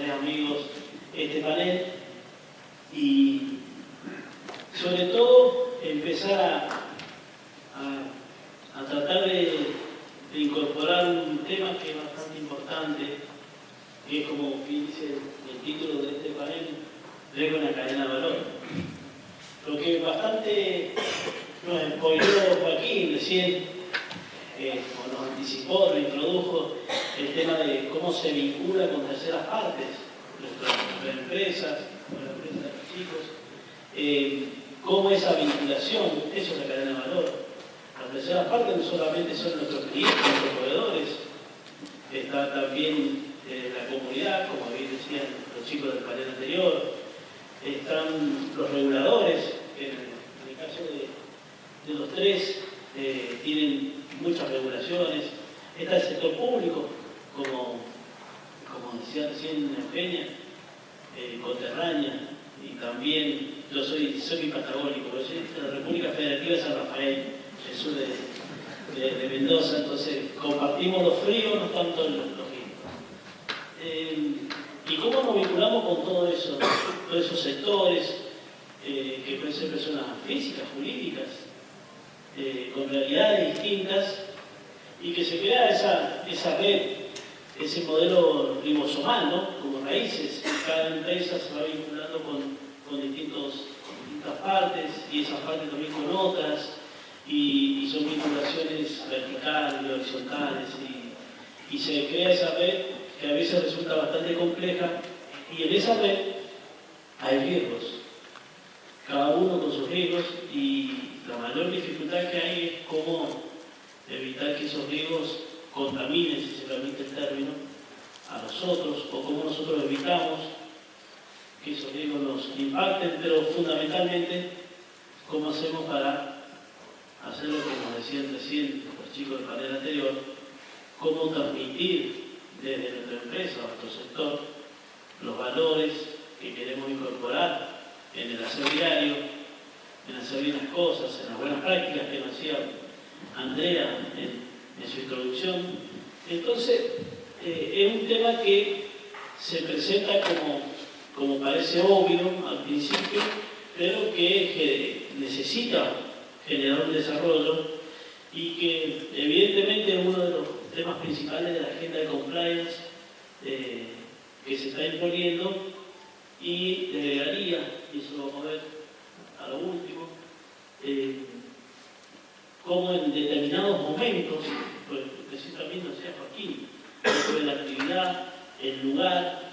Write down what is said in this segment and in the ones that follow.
tres amigos este panel y sobre todo empezar a tratar de incorporar un tema que es bastante importante, que es como dice el título de este panel, Riesgo en la cadena de valor. Lo que bastante nos spoileó Joaquín recién, o nos anticipó, nos introdujo el tema de cómo se vincula con terceras partes, nuestras empresas, con la empresa de los chicos, cómo esa vinculación, eso es la cadena de valor. Las terceras partes no solamente son nuestros clientes, nuestros proveedores, está también la comunidad, como bien decían los chicos del panel anterior, están los reguladores, que en el caso de los tres tienen muchas regulaciones, está el sector público, como decía recién Peña, Coterraña, y también yo soy patagónico, yo soy de la República Federativa de San Rafael, el sur de Mendoza, entonces compartimos los fríos, no tanto los fríos. ¿Y cómo nos vinculamos con todo eso, todos esos sectores que pueden ser personas físicas, jurídicas, con realidades distintas, y que se crea esa red, ese modelo ribosomal, ¿no? Como raíces? Cada empresa se va vinculando con distintas partes, y esas partes también con otras, y son vinculaciones verticales y horizontales, y se crea esa red que a veces resulta bastante compleja, y en esa red hay riesgos, cada uno con sus riesgos, y la mayor dificultad que hay es cómo evitar que esos riesgos contaminen, si se permite el término, a nosotros, o cómo nosotros evitamos que esos riesgos nos impacten, pero fundamentalmente cómo hacemos para hacer lo que nos decían recién los chicos del panel anterior, cómo transmitir desde nuestra empresa o nuestro sector los valores que queremos incorporar en el hacer diario, en hacer bien las cosas, en las buenas prácticas que nos decía Andrea en su introducción. Entonces, es un tema que se presenta como parece obvio al principio, pero que necesita generar un desarrollo, y que evidentemente es uno de los temas principales de la agenda de compliance que se está imponiendo, y le agregaría, y eso lo vamos a ver a lo último, cómo en determinados momentos, pues precisamente decía Joaquín, sobre la actividad, el lugar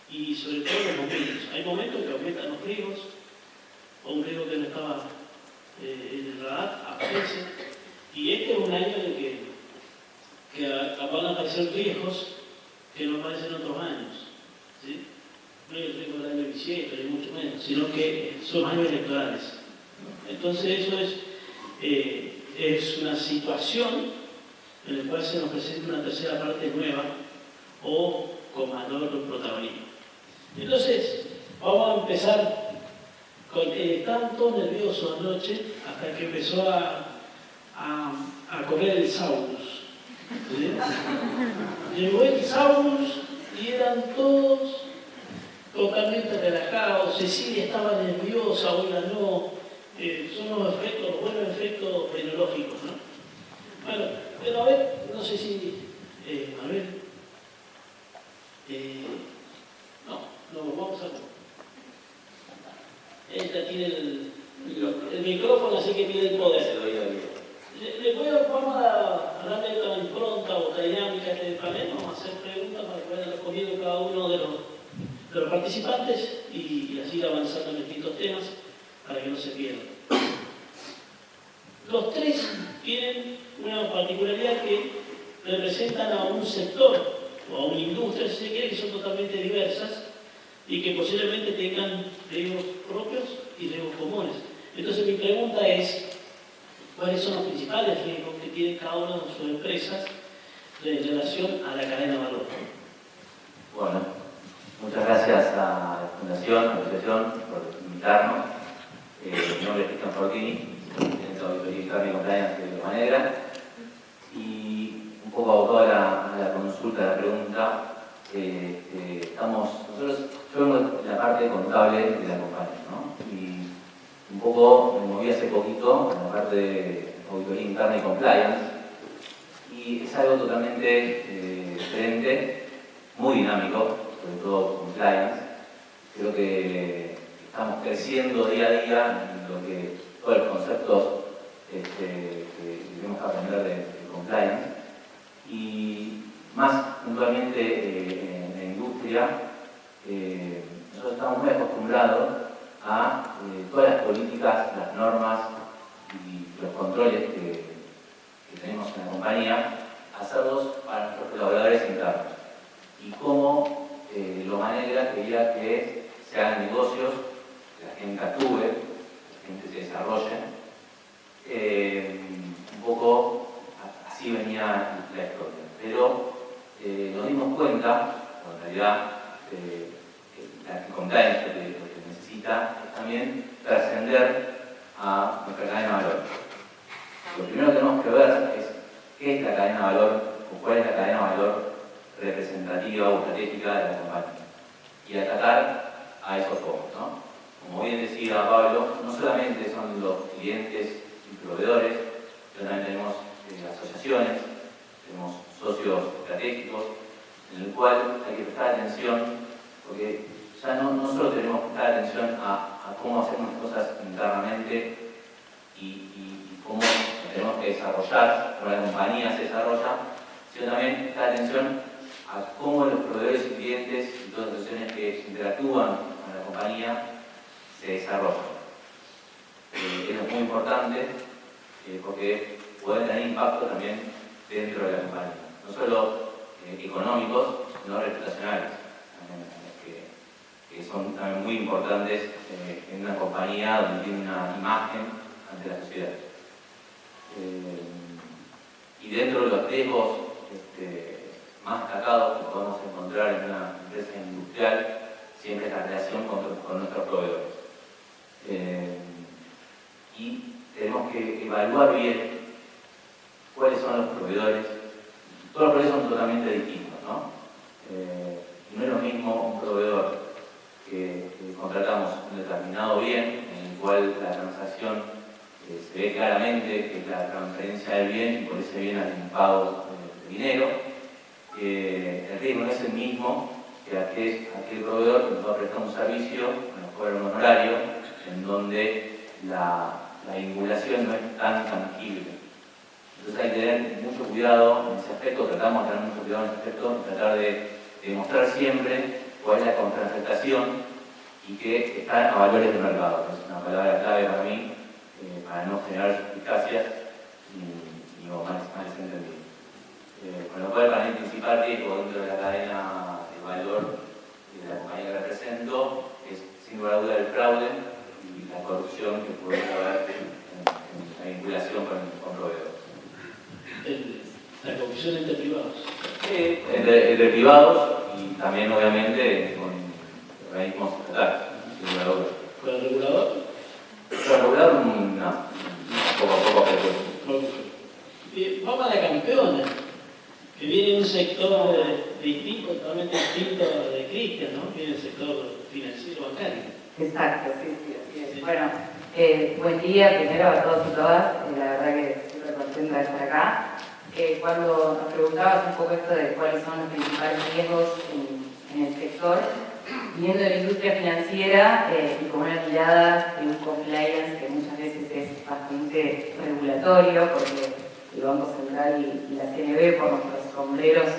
y sobre todo los momentos. Hay momentos que aumentan los riesgos, o un riesgo que no estaba en el radar aparece, y este es un año en que van a aparecer riesgos que no aparecen en otros años, ¿sí? No es el riesgo del año bisiesto, ni mucho menos, sino que son años electorales. Entonces eso es una situación en la cual se nos presenta una tercera parte nueva o con mayor protagonismo. Entonces, vamos a empezar con estaban todos nerviosos anoche hasta que empezó a correr el Saurus. ¿Sí? Llegó el Saurus y eran todos totalmente relajados. Cecilia estaba nerviosa, Ola no. Son los buenos efectos tecnológicos, ¿no? Bueno, pero a ver, no sé si Manuel. No, vamos a... Ella tiene el micrófono, así que tiene el poder. Vamos a darle una impronta o dinámica del panel, vamos a hacer preguntas para que vayan respondiendo cada uno de los participantes y así ir avanzando en distintos temas para que no se pierdan. Los tres tienen una particularidad que representan a un sector o a una industria, si se quiere, que son totalmente diversas y que posiblemente tengan riesgos propios y riesgos comunes. Entonces mi pregunta es, ¿cuáles son los principales riesgos que tiene cada una de sus empresas en relación a la cadena de valor? Bueno, muchas gracias a la Fundación, a la Asociación, por invitarnos. Mi nombre es Cristian Fortini, intento verificar mi compliance de otra manera. Y un poco abocado a la consulta, a la pregunta, yo vengo de la parte contable de la compañía, ¿no? Y un poco me moví hace poquito en la parte de auditoría interna y compliance, y es algo totalmente diferente, muy dinámico, sobre todo compliance. Creo que estamos creciendo día a día en lo que todos los conceptos que tenemos que aprender de compliance, y más puntualmente en la industria, nosotros estamos muy acostumbrados a todas las políticas, las normas y los controles que tenemos en la compañía, hacerlos para nuestros colaboradores internos. Y cómo lo manera quería que se hagan negocios, que la gente actúe, que la gente se desarrolle. Un poco así venía la historia. Pero nos dimos cuenta, en realidad, la compliance lo que necesita es también trascender a nuestra cadena de valor. Lo primero que tenemos que ver es qué es la cadena de valor o cuál es la cadena de valor representativa o estratégica de la compañía y atacar a esos focos, ¿no? Como bien decía Pablo, no solamente son los clientes y proveedores, sino también tenemos asociaciones, tenemos socios estratégicos, en el cual hay que prestar atención, porque ya no solo tenemos que prestar atención a cómo hacemos las cosas internamente y cómo tenemos que desarrollar, cómo la compañía se desarrolla, sino también prestar atención a cómo los proveedores y clientes y todas las asociaciones que interactúan con la compañía se desarrollan. Eso es muy importante porque puede tener impacto también dentro de la compañía, no solo económicos, sino reputacionales, que son también muy importantes en una compañía donde tiene una imagen ante la sociedad. Y dentro de los riesgos más destacados que podemos encontrar en una empresa industrial, siempre es la relación con nuestros proveedores. Y tenemos que evaluar bien cuáles son los proveedores. Todos los proveedores son totalmente distintos, ¿no? No es lo mismo un proveedor que contratamos un determinado bien, en el cual la transacción se ve claramente que es la transferencia del bien y por ese bien hay un pago de dinero. El riesgo no es el mismo que aquel proveedor que nos va a prestar un servicio, nos cobra un honorario, en donde la vinculación no es tan tangible. Entonces hay que tener mucho cuidado en ese aspecto, tratamos de tener mucho cuidado en ese aspecto, tratar de demostrar siempre cuál es la contraprestación y que está a valores de mercado. Es una palabra clave para mí, para no generar suspicacias ni males entendidos. Con lo cual, para mí, el principal riesgo dentro de la cadena de valor de la compañía que represento es, sin lugar a duda, el fraude y la corrupción que puede haber en la vinculación con proveedores. La corrupción entre privados. Entre privados y también, obviamente, con organismos estatales, sin lugar a duda. ¿Con el regulador? Con el regulador, no. Poco a poco. Vamos a la campeona, que viene de un sector distinto, totalmente distinto de Cristian, ¿no? Viene del sector financiero bancario. Exacto, sí, así es. Bueno, buen día primero a todos y todas. La verdad que súper contenta de estar acá. Cuando nos preguntabas un poco esto de cuáles son los principales riesgos en el sector, viniendo de la industria financiera y con una mirada de un compliance que muchas veces es bastante regulatorio, porque el Banco Central y la CNB, por nuestros sombreros,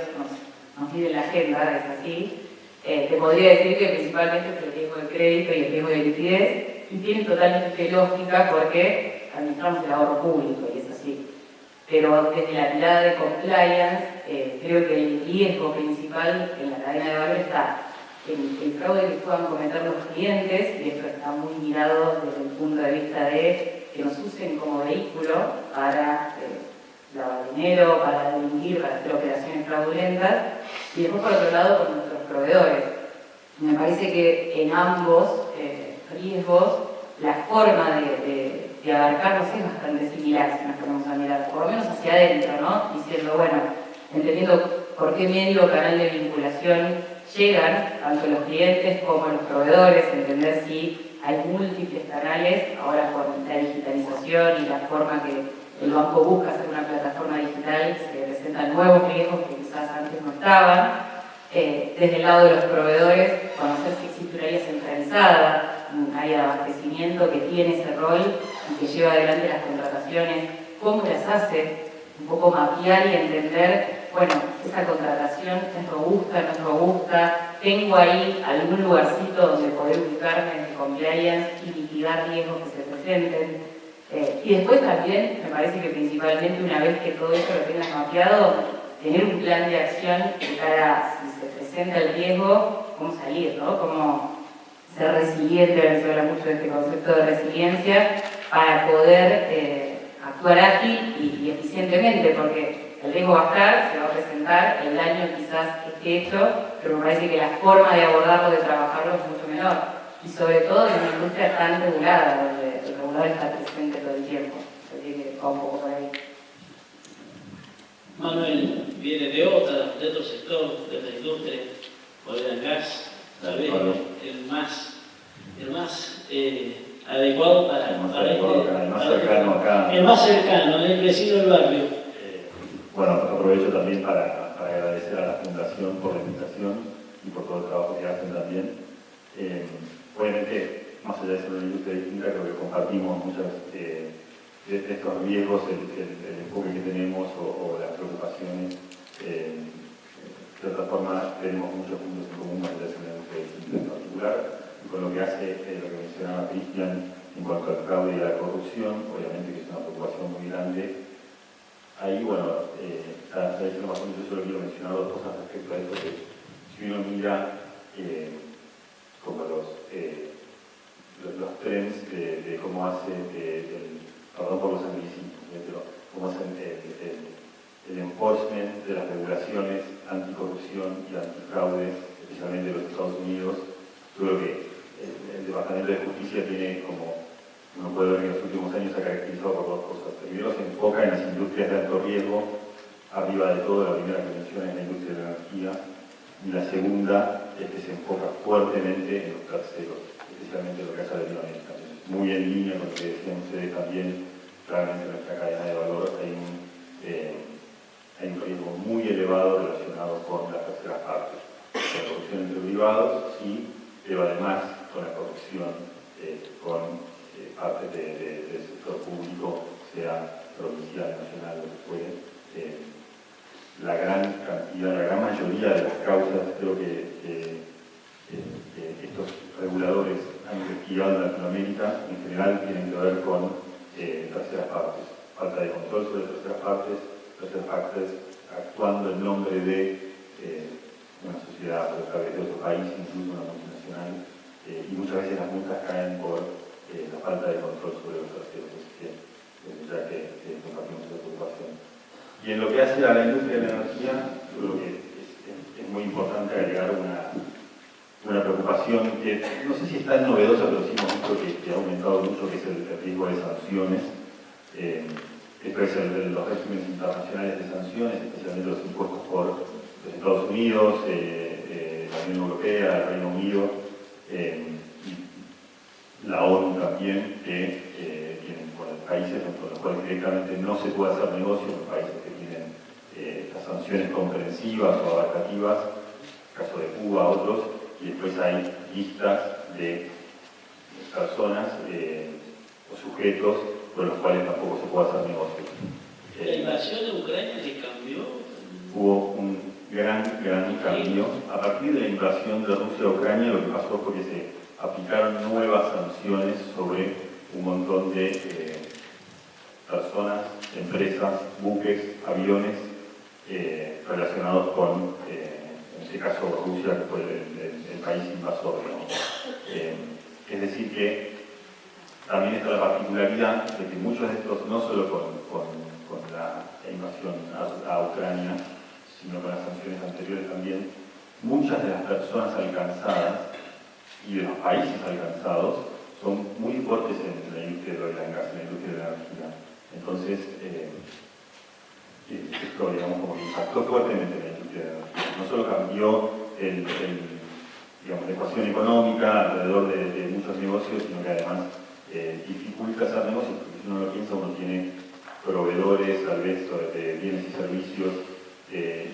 nos miden la agenda, es así. Te podría decir que principalmente es el riesgo de crédito y el riesgo de liquidez, y tienen totalmente lógica porque administramos el ahorro público y es así. Pero desde la mirada de compliance, creo que el riesgo principal en la cadena de valor está en el fraude que puedan cometer los clientes, y esto está muy mirado desde el punto de vista de que nos usen como vehículo para lavar dinero, para delinquir, para hacer operaciones fraudulentas, y después por otro lado con nuestros proveedores. Me parece que en ambos riesgos la forma de abarcarlos es bastante similar si nos ponemos a mirar, por lo menos hacia adentro, ¿no? Diciendo, bueno, entendiendo por qué medio o canal de vinculación llegan tanto los clientes como los proveedores, entender si hay múltiples canales, ahora con la digitalización y la forma que el banco busca hacer una plataforma digital, se presentan nuevos riesgos que quizás antes no estaban. Desde el lado de los proveedores, conocer si existe una área centralizada, un área de abastecimiento que tiene ese rol y que lleva adelante las contrataciones, cómo las hace, un poco mapear y entender, bueno, esa contratación es robusta, no es robusta, tengo ahí algún lugarcito donde poder ubicarme en el compliance y mitigar riesgos que se presenten. Y después también, me parece que principalmente una vez que todo eso lo tengas mapeado, tener un plan de acción de cara a si se presenta el riesgo, cómo salir, ¿no? Cómo ser resiliente, ahora se habla mucho de este concepto de resiliencia, para poder actuar ágil y eficientemente, porque el riesgo va a estar, se va a presentar, el daño quizás esté hecho, pero me parece que la forma de abordarlo, de trabajarlo es mucho menor. Y sobre todo en una industria tan regulada, donde el regulador está presente todo el tiempo. Así que va un poco por ahí. Manuel viene de otro sector, de la industria, oil and gas, tal vez el más adecuado para el más cercano acá. El más cercano, el vecino del barrio. Bueno, aprovecho también para agradecer a la Fundación por la invitación y por todo el trabajo que hacen también. Obviamente, más allá de ser una industria distinta, creo que compartimos muchos de estos riesgos, el enfoque que tenemos o las preocupaciones. De otra forma, tenemos muchos puntos en común, más allá de ser una industria distinta en particular, y con lo que hace lo que mencionaba Cristian en cuanto al fraude y a la corrupción, obviamente que es una preocupación muy grande. Ahí, bueno, está diciendo más o menos, yo solo quiero mencionar dos cosas respecto a esto, que si uno mira como los trends de cómo hace, perdón por los anglicismos, pero cómo hacen el enforcement de las regulaciones anticorrupción y antifraude, especialmente en los Estados Unidos. Yo creo que el Departamento de Justicia tiene, como uno puede ver en los últimos años, se ha caracterizado por dos cosas. Primero, se enfoca en las industrias de alto riesgo, arriba de todo, la primera que menciona es la industria de la energía, y la segunda es que se enfoca fuertemente en los terceros, especialmente en lo que hace a Latinoamérica. Muy en línea con lo que decían ustedes también, claramente en nuestra cadena de valor hay un riesgo muy elevado relacionado con las terceras partes. La corrupción entre privados y, pero además con la corrupción con partes del sector público, sea provincial, nacional, lo que fuere. La gran mayoría de las causas, creo que estos reguladores han investigado en Latinoamérica, en general tienen que ver con terceras partes, falta de control sobre terceras partes actuando en nombre de una sociedad a través de otro país, incluso una multinacional, y muchas veces las multas caen por la falta de control sobre los terceros, así que ya que compartimos esa preocupación. Y en lo que hace a la industria de la energía, yo creo que es muy importante agregar una preocupación que no sé si es tan novedosa, pero sí hemos visto que ha aumentado mucho, que es el riesgo de sanciones. Esto es los regímenes internacionales de sanciones, especialmente los impuestos por los Estados Unidos, la Unión Europea, el Reino Unido, y la ONU también, que tienen países con los cuales directamente no se puede hacer negocio, los países que tienen estas sanciones comprensivas o abarcativas, caso de Cuba, otros, y después hay listas de personas o sujetos con los cuales tampoco se puede hacer negocio. ¿La invasión de Ucrania le cambió? Hubo un gran cambio. A partir de la invasión de Rusia a Ucrania, lo que pasó fue que se aplicaron nuevas sanciones sobre un montón de personas, empresas, buques, aviones relacionados con, en este caso, Rusia, que fue el país invasor, digamos. Es decir que también está la particularidad de que muchos de estos, no solo con la invasión a Ucrania, sino con las sanciones anteriores también, muchas de las personas alcanzadas y de los países alcanzados son muy fuertes en la industria del oil and gas, en la industria de la energía. Entonces, esto, digamos, como que impactó fuertemente en la industria de la energía. No solo cambió digamos, la ecuación económica alrededor de muchos negocios, sino que además dificulta hacer negocios, porque si uno lo piensa, uno tiene proveedores, tal vez, de bienes y servicios,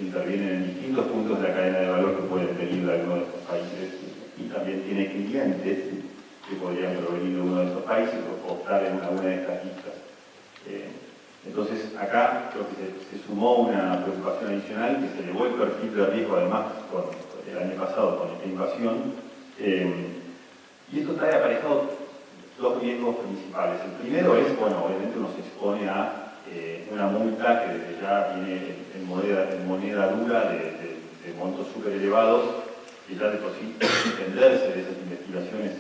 intervienen en distintos puntos de la cadena de valor que pueden venir de alguno de estos países, y también tiene clientes que podrían provenir de uno de esos países o optar en alguna de estas listas. Entonces, acá creo que se sumó una preocupación adicional, que se elevó el perfil de riesgo, además, el año pasado con esta invasión, y esto trae aparejado dos riesgos principales. El primero es, bueno, obviamente uno se expone a una multa que desde ya viene en moneda dura de montos súper elevados, que ya de por sí defenderse de esas investigaciones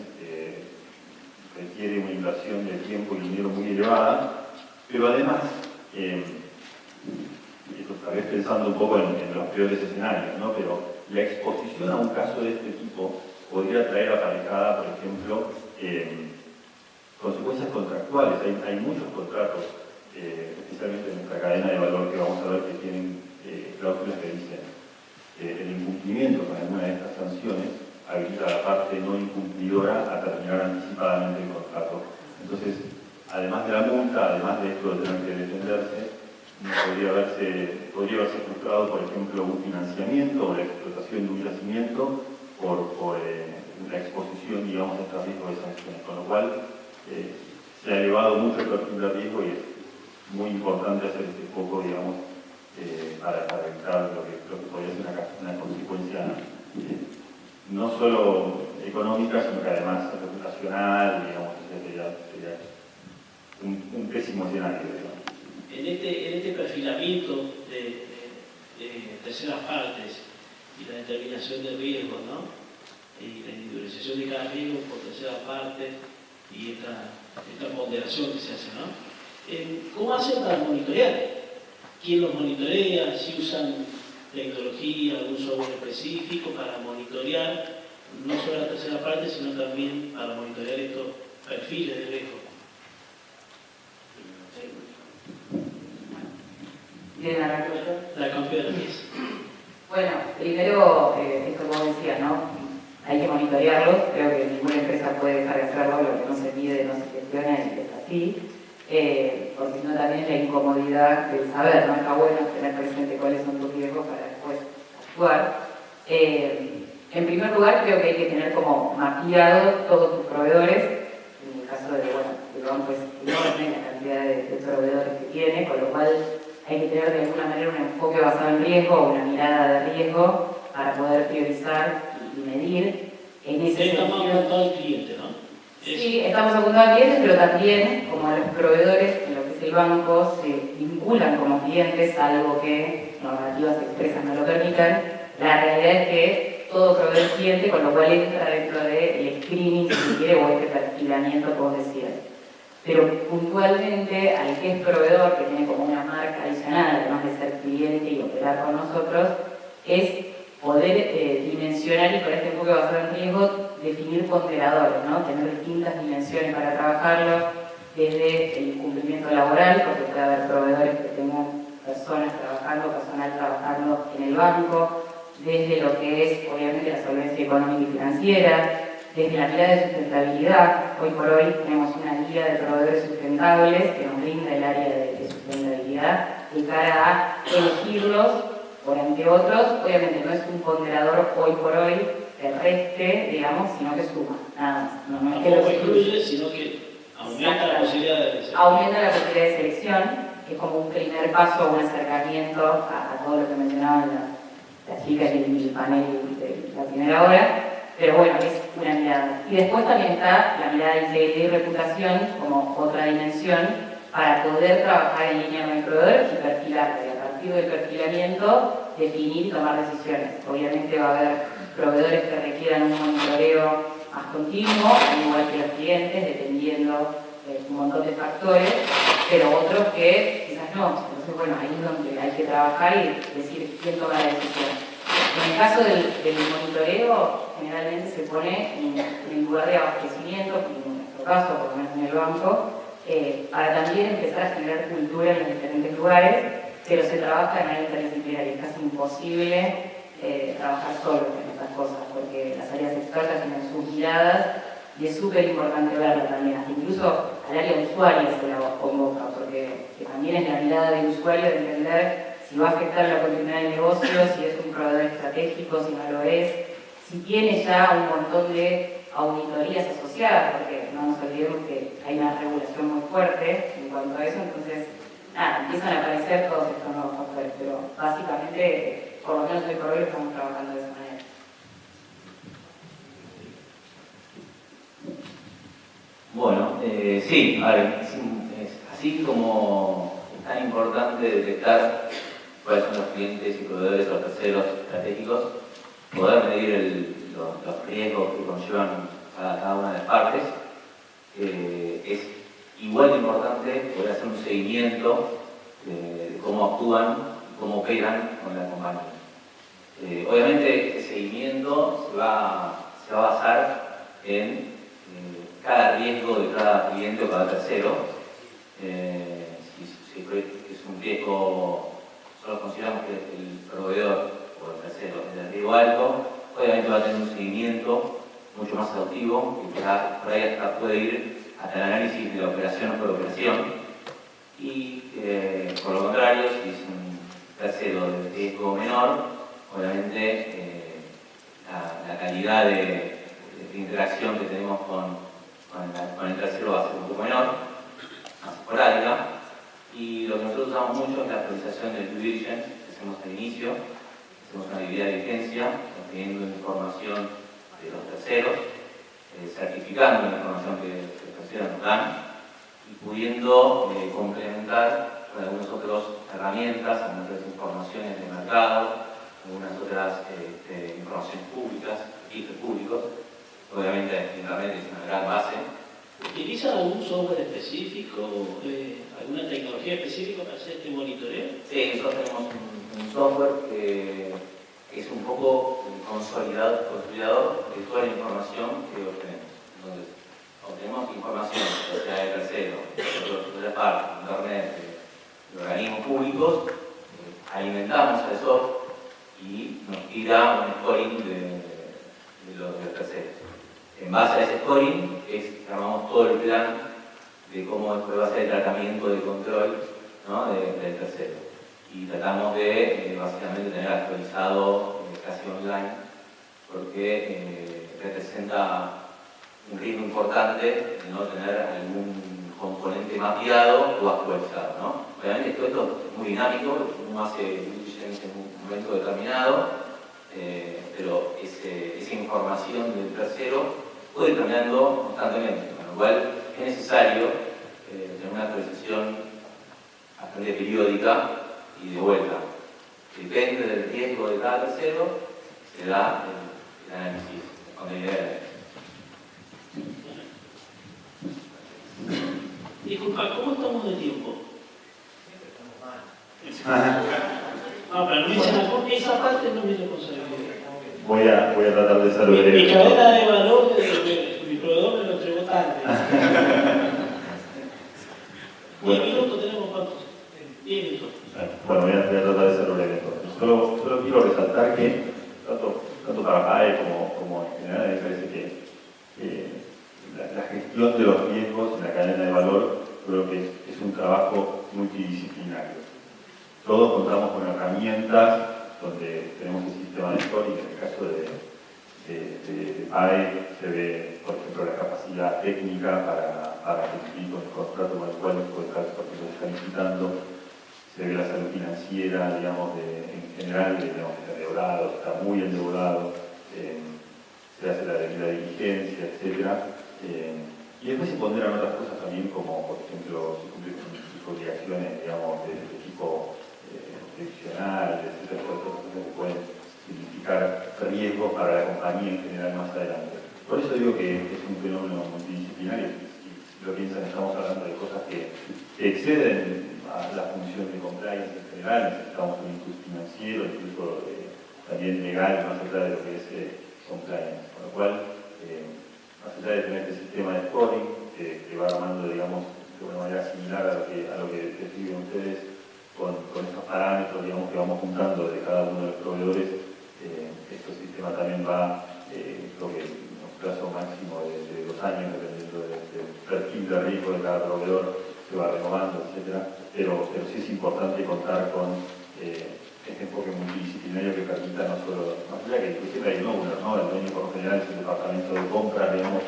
requiere una inversión de tiempo y dinero muy elevada, pero además, esto tal vez pensando un poco en los peores escenarios, ¿no? Pero la exposición a un caso de este tipo podría traer aparejada, por ejemplo, consecuencias contractuales. Hay muchos contratos, especialmente en nuestra cadena de valor, que vamos a ver que tienen cláusulas que dicen el incumplimiento con alguna de estas sanciones habilita a la parte no incumplidora a terminar anticipadamente el contrato. Entonces, además de la multa, además de esto de tener que defenderse, podría verse frustrado, por ejemplo, un financiamiento o la explotación de un yacimiento por la exposición, digamos, a este riesgo de sanciones. Con lo cual, se ha elevado mucho el perfil de riesgo y es muy importante hacer este foco, digamos, para evitar lo que podría ser una consecuencia no solo económica, sino que además reputacional, digamos, sería un pésimo escenario, digamos. En este perfilamiento de terceras partes y la determinación de riesgos, ¿no? Y la individualización de cada riesgo por terceras partes y esta ponderación que se hace, ¿no? ¿Cómo hacen para monitorear? ¿Quién los monitorea? ¿Si usan tecnología, algún software específico para monitorear no solo la tercera parte, sino también para monitorear estos perfiles de riesgo? ¿Quieren arrancar yo? La campeona es. Bueno, primero, esto como decía, ¿no? Hay que monitorearlos. Creo que ninguna empresa puede dejar de hacerlo, lo que no se mide no se gestiona y es así. Porque si no también la incomodidad del saber, ¿no? Está bueno tener presente cuáles son tus riesgos para después actuar. En primer lugar, creo que hay que tener como mapeado todos tus proveedores. En el caso de, bueno, el banco es enorme la cantidad de proveedores que tiene, con lo cual hay que tener de alguna manera un enfoque basado en riesgo o una mirada de riesgo para poder priorizar y medir. En ese Ustedes están sentido, apuntando al cliente, ¿no? sí, estamos apuntando a clientes, pero también, como a los proveedores, en lo que es el banco, se vinculan como clientes, algo que normativas expresas no lo permitan. La realidad es que todo proveedor es cliente, con lo cual entra dentro del screening, si se quiere, o este perfilamiento que vos decías. Pero puntualmente, al que es proveedor, que tiene como una marca adicional, además de ser cliente y operar con nosotros, es poder dimensionar y con este enfoque basado en riesgo, definir ponderadores, ¿no? Tener distintas dimensiones para trabajarlo, desde el cumplimiento laboral, porque puede haber proveedores que tengan personal trabajando en el banco, desde lo que es, obviamente, la solvencia económica y financiera, desde la mirada de sustentabilidad. Hoy por hoy tenemos una guía de proveedores sustentables que nos brinda el área de sustentabilidad de cara a elegirlos por ante otros. Obviamente no es un ponderador hoy por hoy terrestre, digamos, sino que suma, nada más. No es que lo excluye, sino que aumenta la posibilidad de elección. Aumenta la posibilidad de selección, que es como un primer paso, un acercamiento a todo lo que mencionaban las chicas y el panel de la primera hora. Pero bueno, es una mirada. Y después también está la mirada de integridad y reputación como otra dimensión para poder trabajar en línea con el proveedor y perfilarlo. Y a partir del perfilamiento, definir y tomar decisiones. Obviamente va a haber proveedores que requieran un monitoreo más continuo, al igual que los clientes, dependiendo de un montón de factores, pero otros que quizás no. Entonces, bueno, ahí es donde hay que trabajar y decir quién toma la decisión. En el caso del monitoreo, generalmente se pone en el lugar de abastecimiento, en nuestro caso, por lo menos en el banco, para también empezar a generar cultura en los diferentes lugares, pero se trabaja de manera interdisciplinaria. Es casi imposible trabajar solo en estas cosas, porque las áreas expertas tienen sus miradas y es súper importante verlo también, hasta incluso al área de usuario se la convoca, porque también es la mirada del usuario de entender si va a afectar la continuidad del negocio, si es un proveedor estratégico, si no lo es, si tiene ya un montón de auditorías asociadas, porque no nos olvidemos que hay una regulación muy fuerte en cuanto a eso, entonces, nada, empiezan a aparecer todos estos nuevos factores, pero básicamente, por lo menos hoy por hoy, estamos trabajando de esa manera. Bueno, sí, a ver, así como es tan importante detectar cuáles son los clientes y proveedores o terceros estratégicos, poder medir los riesgos que conllevan a cada una de las partes, es igual de importante poder hacer un seguimiento de cómo actúan y cómo operan con la compañía. Obviamente, este seguimiento se va a basar en cada riesgo de cada cliente o cada tercero. Si es un riesgo, solo consideramos que el proveedor o el tercero es de riesgo alto, obviamente va a tener un seguimiento mucho más exhaustivo, que por ahí hasta puede ir hasta el análisis de la operación por operación. Y por lo contrario, si es un tercero de riesgo menor, obviamente la calidad de interacción que tenemos con el tercero va a ser un poco menor, más esporádica. Y lo que nosotros usamos mucho es la actualización del due diligence que hacemos al inicio. Hacemos una debida diligencia, obteniendo información de los terceros, certificando la información que los terceros nos dan y pudiendo complementar con algunas otras herramientas, algunas otras informaciones de mercado, algunas otras informaciones públicas, registros públicos. Obviamente Internet es una gran base. ¿Utilizan algún software específico, alguna tecnología específica para hacer este monitoreo? Sí, nosotros tenemos un software que es un poco consolidador de toda la información que obtenemos. Entonces, obtenemos información, ya de tercero, de otra parte, de Internet, de organismos públicos, alimentamos a eso y nos tira un scoring de los terceros. En base a ese scoring, armamos todo el plan de cómo después va a ser el tratamiento de control, ¿no? del tercero. Y tratamos de básicamente tener actualizado casi online, porque representa un riesgo importante de no tener algún componente mapeado o actualizado, ¿no? Obviamente esto es muy dinámico, uno hace diligence en un momento determinado, pero esa información del tercero puede ir cambiando constantemente, con lo cual es necesario tener una actualización bastante periódica y de vuelta. Depende del riesgo de cada tercero, se da el análisis de contabilidad. Disculpa, ¿cómo estamos de tiempo? Siempre estamos mal. No, pero no me dicen porque esa parte no es mi responsabilidad. Voy a tratar de ser breve. Mi cadena de valor de mi proveedor me lo entregó tarde. 10 minutos tenemos, ¿cuántos? 10 minutos. Bueno, voy a tratar de ser breve entonces. Solo quiero resaltar que, tanto para PAE como en general, me parece que la gestión de los riesgos en la cadena de valor creo que es un trabajo multidisciplinario. Todos contamos con herramientas donde tenemos un sistema de scoring. En el caso de PAE se ve, por ejemplo, la capacidad técnica para cumplir con el contrato con el cual se está licitando. Se ve la salud financiera, digamos, en general, digamos, está endeudado, está muy endeudado, se hace la debida diligencia, etc. Y después se ponderan otras cosas también, como, por ejemplo, se cumplen con sus obligaciones, digamos, de tipo previsional, etc. Cosas que pueden significar riesgos para la compañía en general más adelante. Por eso digo que es un fenómeno multidisciplinario. Si lo piensan, estamos hablando de cosas que exceden a la función de compliance en general, necesitamos un input financiero, incluso también legal, más allá de lo que es compliance. Con lo cual, más allá de tener este sistema de scoring, que va armando, digamos, de una manera similar a lo que describen ustedes, con estos parámetros, digamos, que vamos juntando de cada uno de los proveedores, este sistema también va, creo que en un plazo máximo de 2 años, dependiendo del perfil de riesgo de cada proveedor, se va renovando, etc. Pero sí es importante contar con este enfoque multidisciplinario que permita no solo, más allá que inclusive hay un owner, ¿no? El dueño por lo general es el departamento de compra, digamos,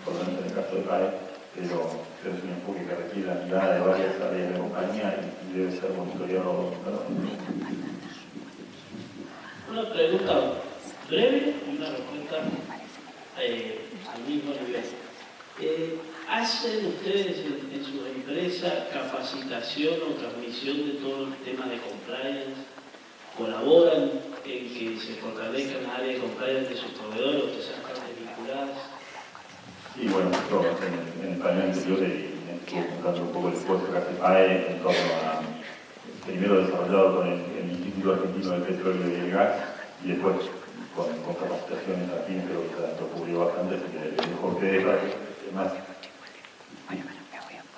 por lo menos en el caso de PAE, pero es un enfoque que requiere la mirada de varias áreas de la compañía y debe ser monitoreado. Una pregunta breve y una respuesta al mismo nivel. ¿Hacen ustedes en su empresa capacitación o transmisión de todo el tema de compliance? ¿Colaboran en que se fortalezca el área de compliance de sus proveedores o que sean partes vinculadas? Y bueno, nosotros en el panel anterior estuve contando un poco el esfuerzo que hace PAE en torno a, primero desarrollado con el Instituto Argentino del Petróleo y el Gas, y después con capacitaciones afines, creo que lo cubrió bastante, así que le dejo a ustedes para que más.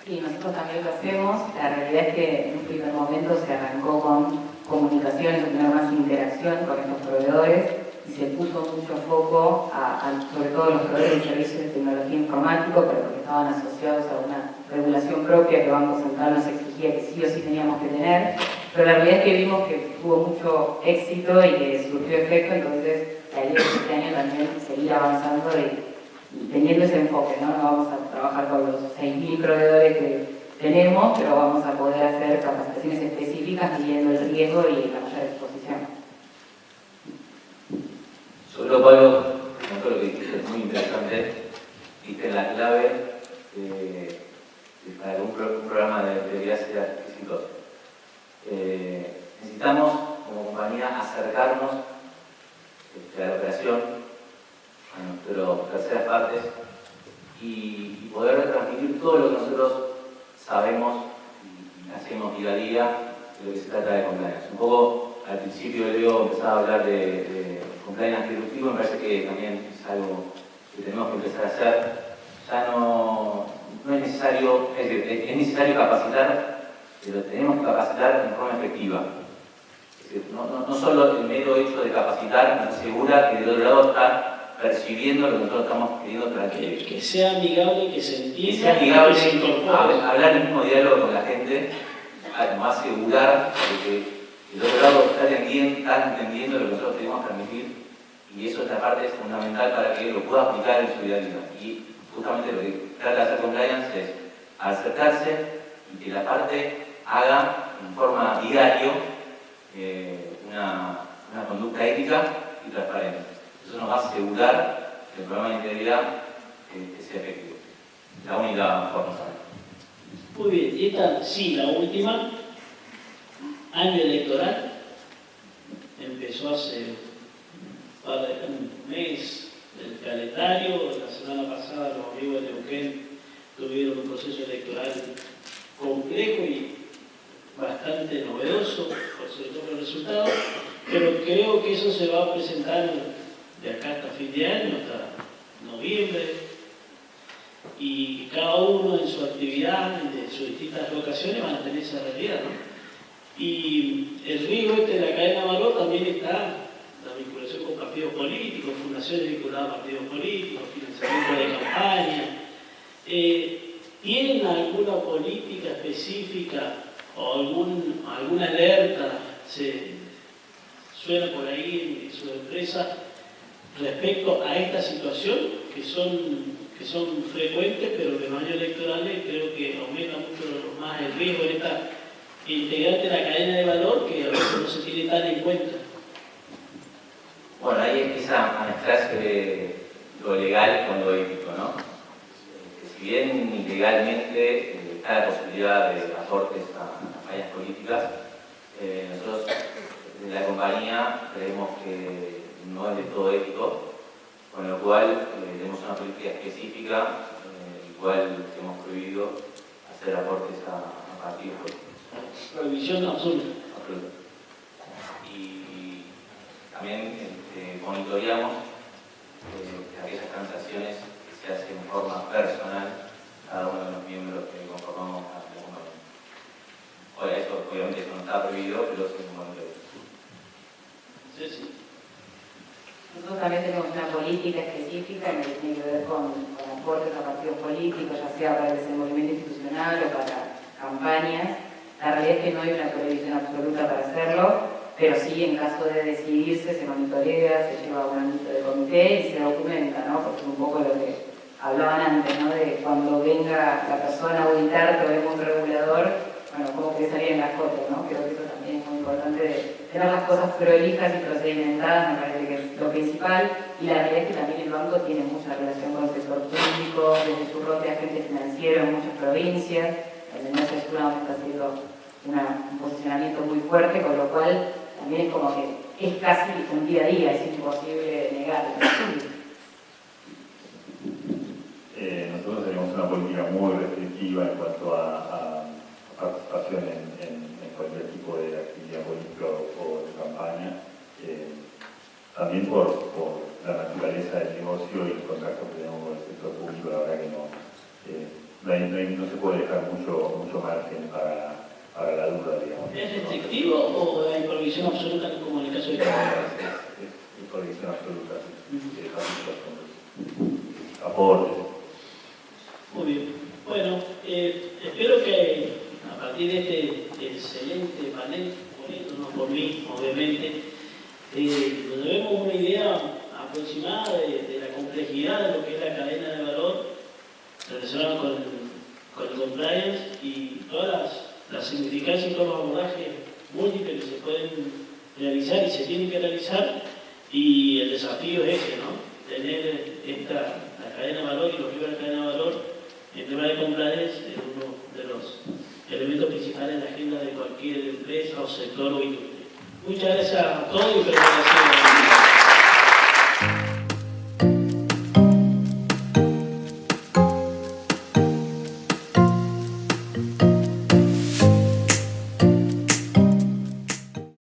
Y nosotros también lo hacemos. La realidad es que en un primer momento se arrancó con comunicaciones, tener más interacción con estos proveedores y se puso mucho foco sobre todo los proveedores de servicios de tecnología informática, pero porque estaban asociados a una regulación propia que Banco Central nos exigía que sí o sí teníamos que tener. Pero la realidad es que vimos que tuvo mucho éxito y que surgió efecto, entonces la idea de este año también seguir avanzando y teniendo ese enfoque, ¿no? No vamos a trabajar con los 6.000 proveedores que tenemos, pero vamos a poder hacer capacitaciones específicas midiendo el riesgo y la mayor exposición. Sobre lo cual, todo lo que dijiste es muy interesante, diste en la clave para que un programa debería ser exitoso. Necesitamos, como compañía, acercarnos a la operación, a nuestras terceras partes, y poder transmitir todo lo que nosotros sabemos y hacemos día a día de lo que se trata de compliance. Un poco al principio Leo empezaba a hablar de compliance disruptivo, me parece que también es algo que tenemos que empezar a hacer. Ya no es necesario, es decir, es necesario capacitar, pero tenemos que capacitar de forma efectiva. Es decir, no solo el mero hecho de capacitar nos asegura que del otro lado está percibiendo lo que nosotros estamos queriendo transmitir. Que sea amigable, que se entienda, que sea amigable, que se incorpore. hablar el mismo diálogo con la gente, nos va a asegurar de que el otro lado está entendiendo lo que nosotros queremos transmitir, y eso, esta parte, es fundamental para que lo pueda aplicar en su día a día. Y justamente lo que trata de hacer compliance es acercarse y que la parte haga en forma diaria una conducta ética y transparente. Eso nos va a asegurar que el programa de integridad sea efectivo. La única forma. Muy bien, y esta sí, la última, año electoral, empezó hace un mes el calendario. La semana pasada los amigos de Neuquén tuvieron un proceso electoral complejo y bastante novedoso, sobre todo los resultados, pero creo que eso se va a presentar de acá hasta fin de año, hasta noviembre, y cada uno en su actividad, en sus distintas locaciones, van a tener esa realidad, ¿no? Y el riesgo de la cadena de valor también está la vinculación con partidos políticos, fundaciones vinculadas a partidos políticos, financiamiento de campaña. ¿Tienen alguna política específica o alguna alerta se suena por ahí en su empresa respecto a esta situación, que son frecuentes, pero que en los años electorales creo que aumenta mucho más el riesgo de esta integrante de la cadena de valor, que a veces no se tiene tan en cuenta? Bueno, ahí empieza a mezclarse lo legal con lo ético, ¿no? Que si bien legalmente está la posibilidad de aportes a campañas políticas, nosotros desde la compañía creemos que no es de todo ético, con lo cual tenemos una política específica en la cual hemos prohibido hacer aportes a partidos políticos. Prohibición absoluta. Y también monitoreamos aquellas transacciones que se hacen de forma personal cada uno de los miembros que conformamos la compañía. Ahora, obviamente eso no está prohibido, pero es un monitoreo. Sí, sí. Nosotros también tenemos una política específica en la que tiene que ver con aportes a partidos políticos, ya sea para el desenvolvimiento institucional o para campañas. La realidad es que no hay una prohibición absoluta para hacerlo, pero sí, en caso de decidirse, se monitorea, se lleva a un ámbito de comité y se documenta, ¿no? Porque es un poco lo que hablaban antes, ¿no? De cuando venga la persona a auditarte o venga un regulador, bueno, cómo que salían las fotos, ¿no? Creo que eso también es muy importante, de tener las cosas prolijas y procedimentadas, me parece que es lo principal, y la realidad es que también el banco tiene mucha relación con el sector público, desde su rol de agente financiero en muchas provincias, donde no se está haciendo un posicionamiento muy fuerte, con lo cual también es como que es casi un día a día, es imposible negarlo. Nosotros tenemos una política muy restrictiva en cuanto a participación en cualquier tipo de actividad política o de campaña, también por la naturaleza del negocio y el contacto que tenemos con el sector público. La verdad que no se puede dejar mucho margen para la duda, digamos. ¿Es restrictivo o hay prohibición absoluta como en el caso de Es prohibición absoluta, aportes. Muy bien. Bueno, espero que a partir de este excelente panel, no por mí, obviamente, nos demos una idea aproximada de la complejidad de lo que es la cadena de valor relacionada con el compliance y todas las significancias y todos los abordajes múltiples que se pueden realizar y se tienen que realizar, y el desafío es ese, ¿no? Tener la cadena de valor y los libros de la cadena de valor en tema de compliance es uno de los elementos principales en la agenda de cualquier empresa o sector o industria. Muchas gracias a todos y gracias.